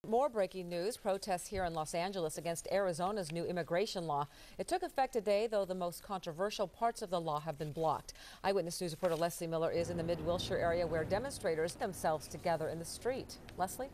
More breaking news. Protests here in Los Angeles against Arizona's new immigration law. It took effect today, though the most controversial parts of the law have been blocked. Eyewitness News reporter Leslie Miller is in the Mid-Wilshire area where demonstrators themselves together in the street. Leslie?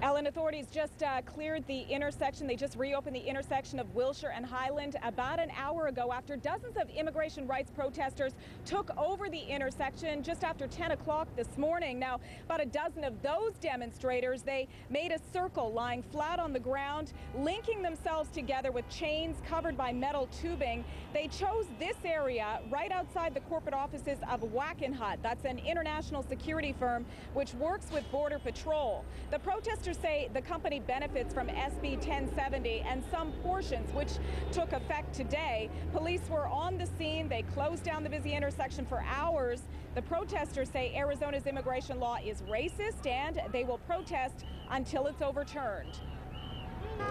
Ellen, authorities just cleared the intersection. They just reopened the intersection of Wilshire and Highland about an hour ago after dozens of immigration rights protesters took over the intersection just after 10 o'clock this morning. Now, about a dozen of those demonstrators, they made a circle lying flat on the ground, linking themselves together with chains covered by metal tubing. They chose this area right outside the corporate offices of Wackenhut. That's an international security firm which works with Border Patrol. The protesters say the company benefits from SB 1070 and some portions which took effect today. Police were on the scene. They closed down the busy intersection for hours. The protesters say Arizona's immigration law is racist and they will protest until it's overturned.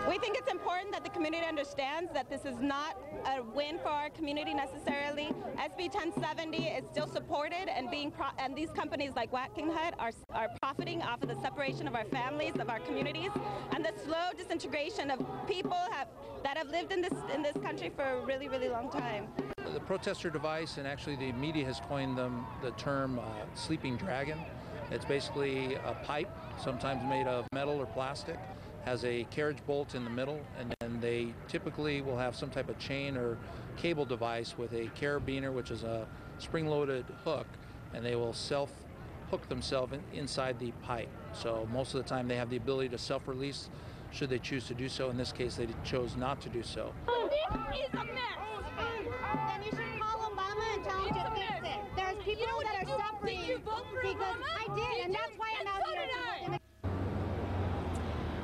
We think it's important that the community understands that this is not a win for our community necessarily. SB 1070 is still supported, and these companies like Wackenhut are profiting off of the separation of our families, of our communities, and the slow disintegration of people that have lived in this country for a really, really long time. The protester device, and actually the media has coined the term sleeping dragon. It's basically a pipe, sometimes made of metal or plastic, has a carriage bolt in the middle, and then they typically will have some type of chain or cable device with a carabiner, which is a spring-loaded hook, and they will self-hook themselves inside the pipe. So most of the time they have the ability to self-release should they choose to do so. In this case, they chose not to do so. This is a mess. Then you should call Obama and tell him to fix it. There's people that are suffering because I did, and that's why I'm out here.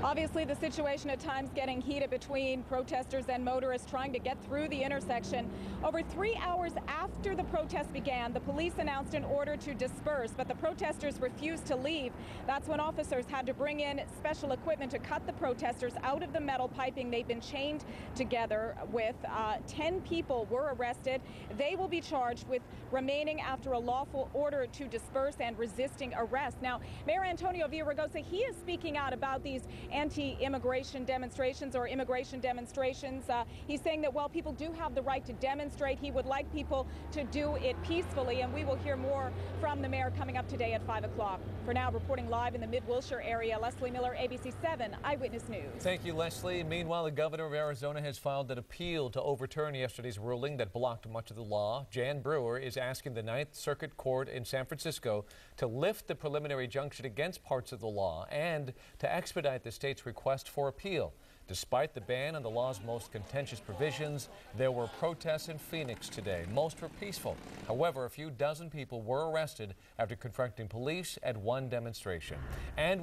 Obviously, the situation at times getting heated between protesters and motorists trying to get through the intersection. Over 3 hours after the protest began, the police announced an order to disperse, but the protesters refused to leave. That's when officers had to bring in special equipment to cut the protesters out of the metal piping they've been chained together with. 10 people were arrested. They will be charged with remaining after a lawful order to disperse and resisting arrest. Now, Mayor Antonio Villaraigosa, he is speaking out about these anti-immigration demonstrations or immigration demonstrations. He's saying that while people do have the right to demonstrate, he would like people to do it peacefully, and we will hear more from the mayor coming up today at 5 o'clock. For now, reporting live in the Mid-Wilshire area, Leslie Miller, ABC 7 Eyewitness News. Thank you, Leslie. Meanwhile, the governor of Arizona has filed an appeal to overturn yesterday's ruling that blocked much of the law. Jan Brewer is asking the Ninth Circuit Court in San Francisco to lift the preliminary injunction against parts of the law and to expedite the state's request for appeal. Despite the ban on the law's most contentious provisions, there were protests in Phoenix today. Most were peaceful. However, a few dozen people were arrested after confronting police at one demonstration. And